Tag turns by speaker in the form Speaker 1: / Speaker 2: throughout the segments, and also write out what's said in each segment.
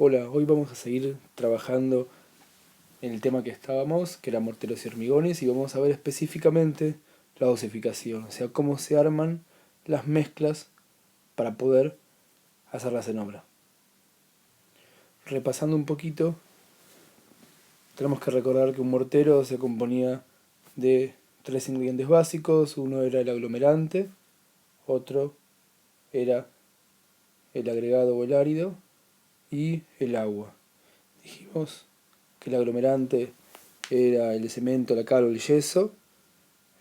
Speaker 1: Hola, hoy vamos a seguir trabajando en el tema que estábamos, que era morteros y hormigones, y vamos a ver específicamente la dosificación, o sea, cómo se arman las mezclas para poder hacerlas en obra. Repasando un poquito, tenemos que recordar que un mortero se componía de tres ingredientes básicos: uno era el aglomerante, otro era el agregado o el árido y el agua. Dijimos que el aglomerante era el cemento, la cal o el yeso,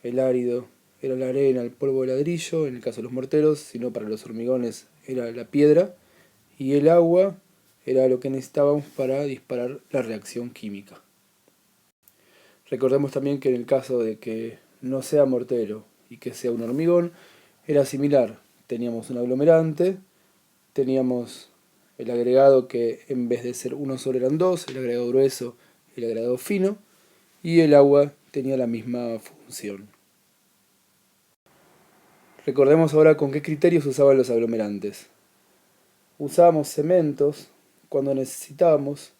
Speaker 1: el árido era la arena, el polvo de ladrillo, en el caso de los morteros, sino para los hormigones era la piedra, y el agua era lo que necesitábamos para disparar la reacción química. Recordemos también que en el caso de que no sea mortero y que sea un hormigón, era similar. Teníamos un aglomerante, teníamos el agregado que en vez de ser uno solo eran dos, el agregado grueso y el agregado fino, y el agua tenía la misma función. Recordemos ahora con qué criterios usaban los aglomerantes. Usábamos cementos cuando necesitábamos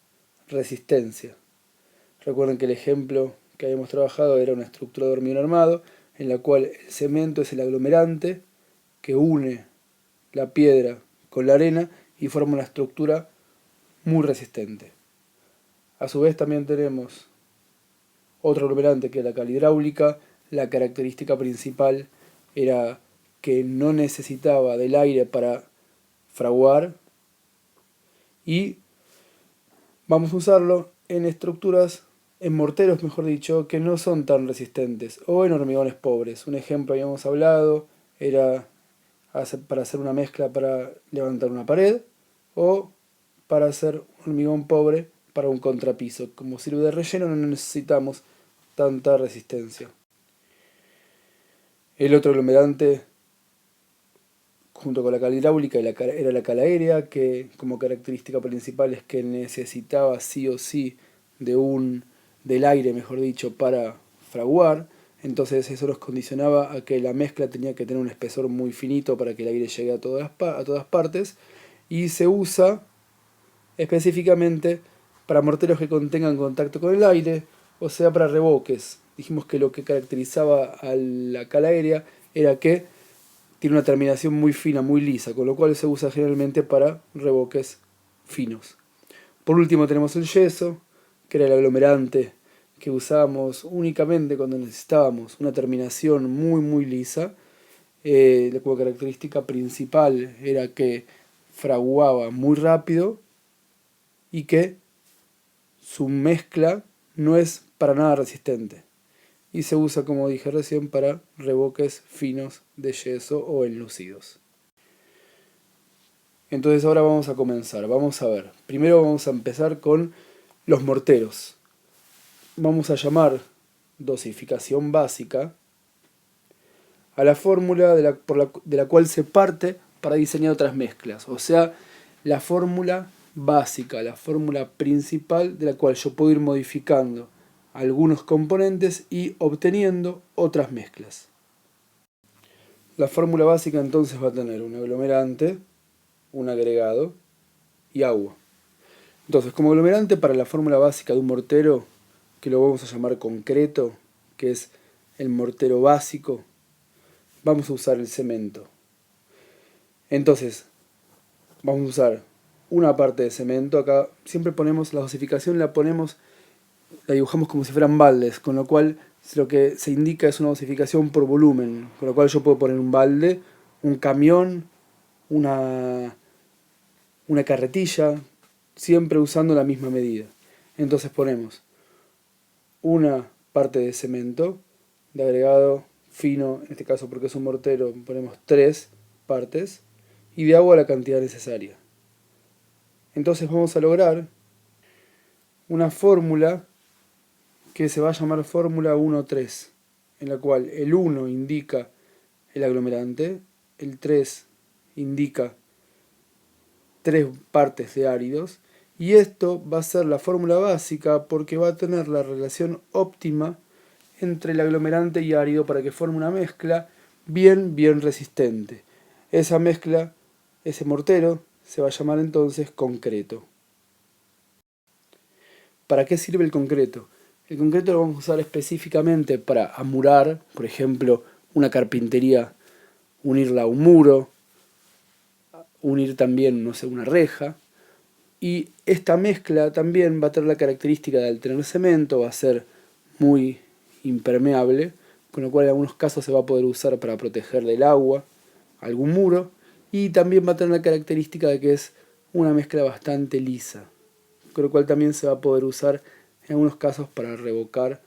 Speaker 1: resistencia. Recuerden que el ejemplo que habíamos trabajado era una estructura de hormigón armado, en la cual el cemento es el aglomerante que une la piedra con la arena y forma una estructura muy resistente. A su vez también tenemos otro aglomerante que es la cal hidráulica. La característica principal era que no necesitaba del aire para fraguar, y vamos a usarlo en estructuras, en morteros mejor dicho, que no son tan resistentes, o en hormigones pobres. Un ejemplo habíamos hablado era para hacer una mezcla para levantar una pared, o para hacer un hormigón pobre para un contrapiso. Como sirve de relleno no necesitamos tanta resistencia. El otro aglomerante junto con la cal hidráulica era la cal aérea, que como característica principal es que necesitaba sí o sí del aire, mejor dicho, para fraguar. Entonces eso nos condicionaba a que la mezcla tenía que tener un espesor muy finito para que el aire llegue a todas partes, y se usa específicamente para morteros que contengan contacto con el aire, o sea, para revoques. Dijimos que lo que caracterizaba a la cal aérea era que tiene una terminación muy fina, muy lisa, con lo cual se usa generalmente para revoques finos. Por último tenemos el yeso, que era el aglomerante que usábamos únicamente cuando necesitábamos una terminación muy lisa. La característica principal era que fraguaba muy rápido y que su mezcla no es para nada resistente, y se usa, como dije recién, para revoques finos de yeso o enlucidos. Entonces ahora vamos a comenzar, vamos a ver. Primero vamos a empezar con los morteros. Vamos a llamar dosificación básica a la fórmula de la cual se parte para diseñar otras mezclas. O sea, la fórmula básica, la fórmula principal de la cual yo puedo ir modificando algunos componentes y obteniendo otras mezclas. La fórmula básica entonces va a tener un aglomerante, un agregado y agua. Entonces, como aglomerante para la fórmula básica de un mortero, que lo vamos a llamar concreto, que es el mortero básico, vamos a usar el cemento. Entonces, vamos a usar una parte de cemento. Acá siempre ponemos la dosificación, la dibujamos como si fueran baldes, con lo cual lo que se indica es una dosificación por volumen, con lo cual yo puedo poner un balde, un camión, una carretilla, siempre usando la misma medida. Entonces ponemos una parte de cemento, de agregado fino, en este caso porque es un mortero ponemos 3 partes, y de agua la cantidad necesaria. Entonces vamos a lograr una fórmula que se va a llamar fórmula 1,3, en la cual el 1 indica el aglomerante, el 3 indica 3 partes de áridos, y esto va a ser la fórmula básica porque va a tener la relación óptima entre el aglomerante y árido para que forme una mezcla bien resistente. Esa mezcla, ese mortero, se va a llamar entonces concreto. ¿Para qué sirve el concreto? El concreto lo vamos a usar específicamente para amurar, por ejemplo, una carpintería, unirla a un muro, unir también, no sé, una reja. Y esta mezcla también va a tener la característica de al tener cemento, va a ser muy impermeable, con lo cual en algunos casos se va a poder usar para proteger del agua algún muro, y también va a tener la característica de que es una mezcla bastante lisa, con lo cual también se va a poder usar en algunos casos para revocar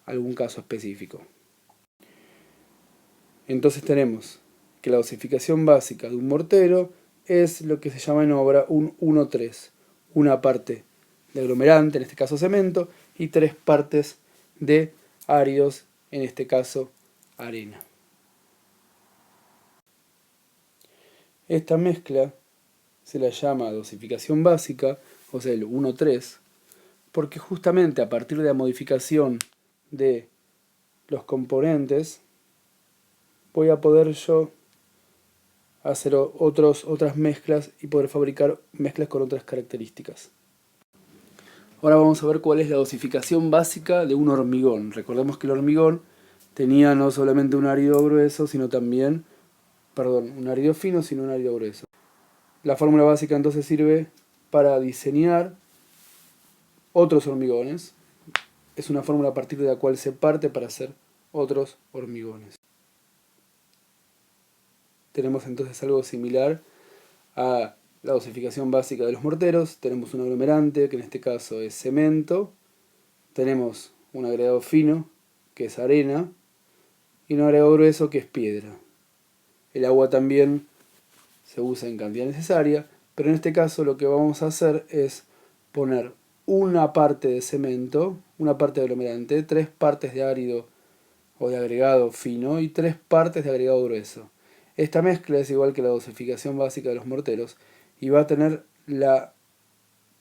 Speaker 1: algún caso específico. Entonces tenemos que la dosificación básica de un mortero es lo que se llama en obra un 1-3, una parte de aglomerante, en este caso cemento, y 3 partes de áridos, en este caso arena. Esta mezcla se la llama dosificación básica, o sea el 1-3, porque justamente a partir de la modificación de los componentes voy a poder yo hacer otras mezclas y poder fabricar mezclas con otras características. Ahora vamos a ver cuál es la dosificación básica de un hormigón. Recordemos que el hormigón tenía no solamente un árido grueso, sino también, un árido fino, sino un árido grueso. La fórmula básica entonces sirve para diseñar otros hormigones. Es una fórmula a partir de la cual se parte para hacer otros hormigones. Tenemos entonces algo similar a la dosificación básica de los morteros. Tenemos un aglomerante, que en este caso es cemento. Tenemos un agregado fino, que es arena. Y un agregado grueso, que es piedra. El agua también se usa en cantidad necesaria, pero en este caso lo que vamos a hacer es poner una parte de cemento, una parte de aglomerante, 3 partes de árido o de agregado fino y 3 partes de agregado grueso. Esta mezcla es igual que la dosificación básica de los morteros y va a tener la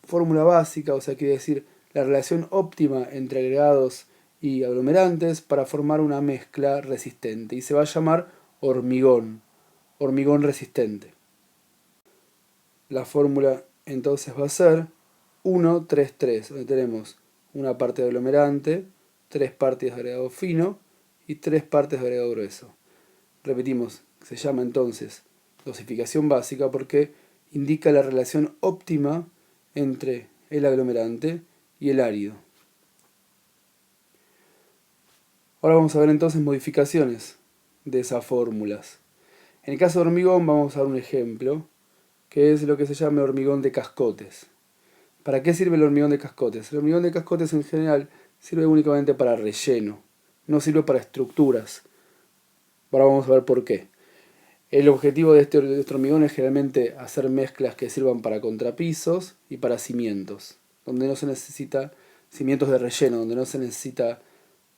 Speaker 1: fórmula básica, o sea, quiere decir la relación óptima entre agregados y aglomerantes para formar una mezcla resistente y se va a llamar hormigón resistente. La fórmula entonces va a ser 1-3-3, donde tenemos una parte de aglomerante, 3 partes de agregado fino y 3 partes de agregado grueso. Repetimos, se llama entonces dosificación básica porque indica la relación óptima entre el aglomerante y el árido. Ahora vamos a ver entonces modificaciones de esas fórmulas. En el caso de hormigón vamos a dar un ejemplo, que es lo que se llama hormigón de cascotes. ¿Para qué sirve el hormigón de cascotes? El hormigón de cascotes en general sirve únicamente para relleno, no sirve para estructuras. Ahora vamos a ver por qué. El objetivo de este hormigón es generalmente hacer mezclas que sirvan para contrapisos y para cimientos, donde no se necesita cimientos de relleno, donde no se necesita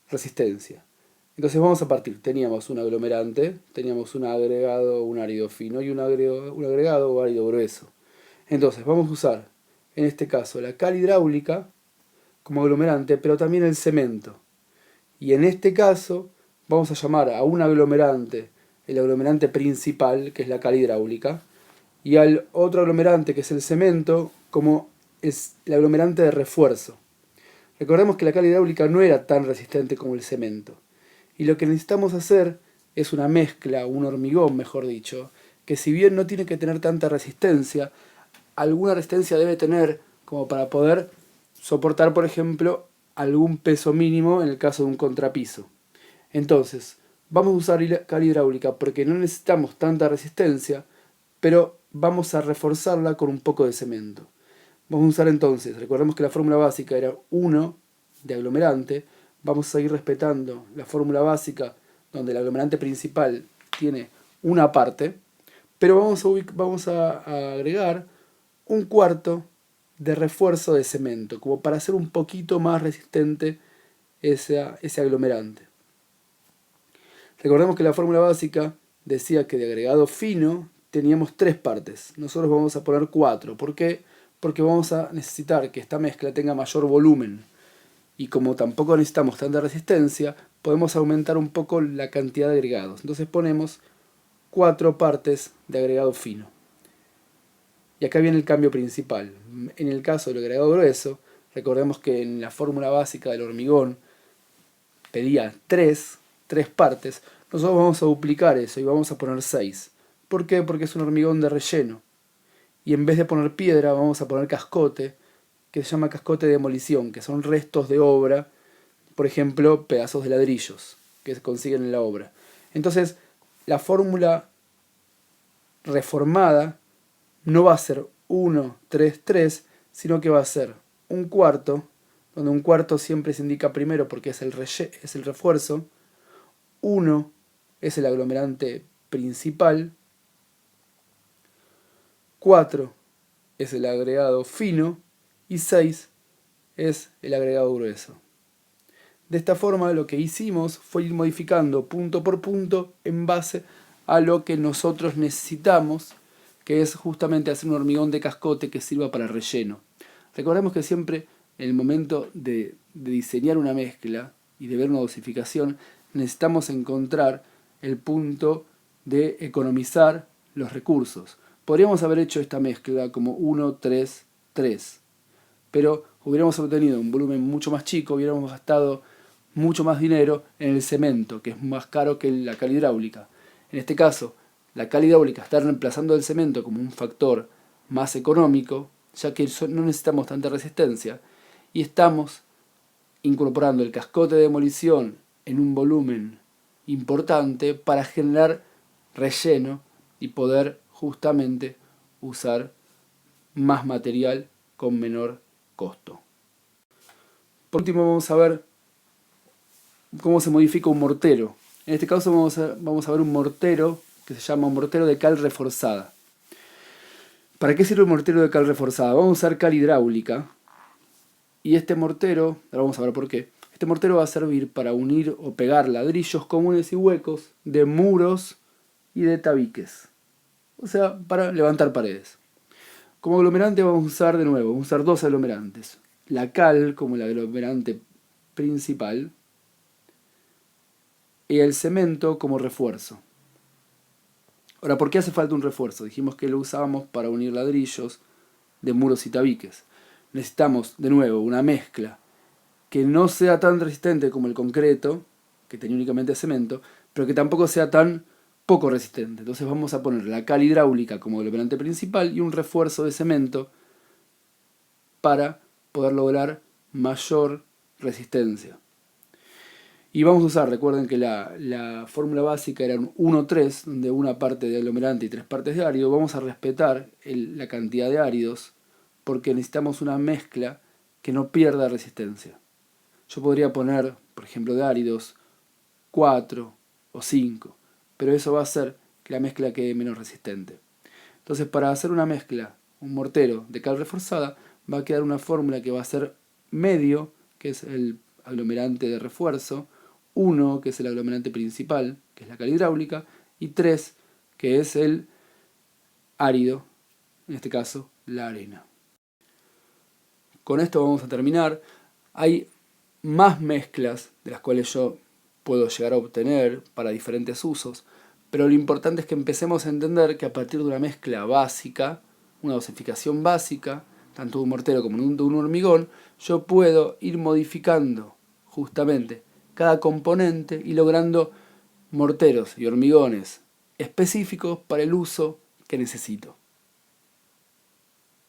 Speaker 1: resistencia. Entonces vamos a partir, teníamos un aglomerante, teníamos un agregado, un árido fino y un agregado o árido grueso. Entonces vamos a usar, en este caso, la cal hidráulica como aglomerante, pero también el cemento. Y en este caso vamos a llamar a un aglomerante el aglomerante principal, que es la cal hidráulica, y al otro aglomerante, que es el cemento, como es el aglomerante de refuerzo. Recordemos que la cal hidráulica no era tan resistente como el cemento. Y lo que necesitamos hacer es una mezcla, un hormigón mejor dicho, que si bien no tiene que tener tanta resistencia, alguna resistencia debe tener como para poder soportar, por ejemplo, algún peso mínimo en el caso de un contrapiso. Entonces, vamos a usar cal hidráulica porque no necesitamos tanta resistencia, pero vamos a reforzarla con un poco de cemento. Vamos a usar entonces, recordemos que la fórmula básica era 1 de aglomerante, vamos a seguir respetando la fórmula básica donde el aglomerante principal tiene una parte, pero vamos a agregar un cuarto de refuerzo de cemento, como para hacer un poquito más resistente ese aglomerante. Recordemos que la fórmula básica decía que de agregado fino teníamos 3 partes. Nosotros vamos a poner 4. ¿Por qué? Porque vamos a necesitar que esta mezcla tenga mayor volumen. Y como tampoco necesitamos tanta resistencia, podemos aumentar un poco la cantidad de agregados. Entonces ponemos 4 partes de agregado fino. Y acá viene el cambio principal. En el caso del agregado grueso, Recordemos que en la fórmula básica del hormigón pedía tres partes. Nosotros vamos a duplicar eso y vamos a poner 6. ¿Por qué? Porque es un hormigón de relleno. Y en vez de poner piedra vamos a poner cascote, que se llama cascote de demolición, que son restos de obra, por ejemplo, pedazos de ladrillos que se consiguen en la obra. Entonces, la fórmula reformada no va a ser 1, 3, 3, sino que va a ser un cuarto, donde un cuarto siempre se indica primero porque es el refuerzo, 1 es el aglomerante principal, 4 es el agregado fino y 6 es el agregado grueso. De esta forma lo que hicimos fue ir modificando punto por punto en base a lo que nosotros necesitamos, que es justamente hacer un hormigón de cascote que sirva para relleno. Recordemos que siempre en el momento de diseñar una mezcla y de ver una dosificación necesitamos encontrar el punto de economizar los recursos. Podríamos haber hecho esta mezcla como 1, 3, 3, pero hubiéramos obtenido un volumen mucho más chico, hubiéramos gastado mucho más dinero en el cemento, que es más caro que la cal hidráulica. En este caso, la cal hidráulica está reemplazando el cemento como un factor más económico, ya que no necesitamos tanta resistencia, y estamos incorporando el cascote de demolición en un volumen importante para generar relleno y poder justamente usar más material con menor costo. Por último vamos a ver cómo se modifica un mortero. En este caso vamos a ver un mortero que se llama un mortero de cal reforzada. ¿Para qué sirve un mortero de cal reforzada? Vamos a usar cal hidráulica y este mortero, ahora vamos a ver por qué, este mortero va a servir para unir o pegar ladrillos comunes y huecos de muros y de tabiques. O sea, para levantar paredes. Como aglomerante vamos a usar de nuevo, vamos a usar dos aglomerantes. La cal como el aglomerante principal y el cemento como refuerzo. Ahora, ¿por qué hace falta un refuerzo? Dijimos que lo usábamos para unir ladrillos de muros y tabiques. Necesitamos, de nuevo, una mezcla que no sea tan resistente como el concreto, que tenía únicamente cemento, pero que tampoco sea tan poco resistente. Entonces vamos a poner la cal hidráulica como aglomerante principal y un refuerzo de cemento para poder lograr mayor resistencia. Y vamos a usar, recuerden que la fórmula básica era un 1-3, donde una parte de aglomerante y 3 partes de árido. Vamos a respetar la cantidad de áridos porque necesitamos una mezcla que no pierda resistencia. Yo podría poner, por ejemplo, de áridos 4 o 5, pero eso va a hacer que la mezcla quede menos resistente. Entonces, para hacer una mezcla, un mortero de cal reforzada, va a quedar una fórmula que va a ser medio, que es el aglomerante de refuerzo, 1, que es el aglomerante principal, que es la cal hidráulica, y 3, que es el árido, en este caso, la arena. Con esto vamos a terminar. Hay más mezclas de las cuales yo puedo llegar a obtener para diferentes usos, pero lo importante es que empecemos a entender que a partir de una mezcla básica, una dosificación básica, tanto de un mortero como de un hormigón, yo puedo ir modificando justamente cada componente y logrando morteros y hormigones específicos para el uso que necesito.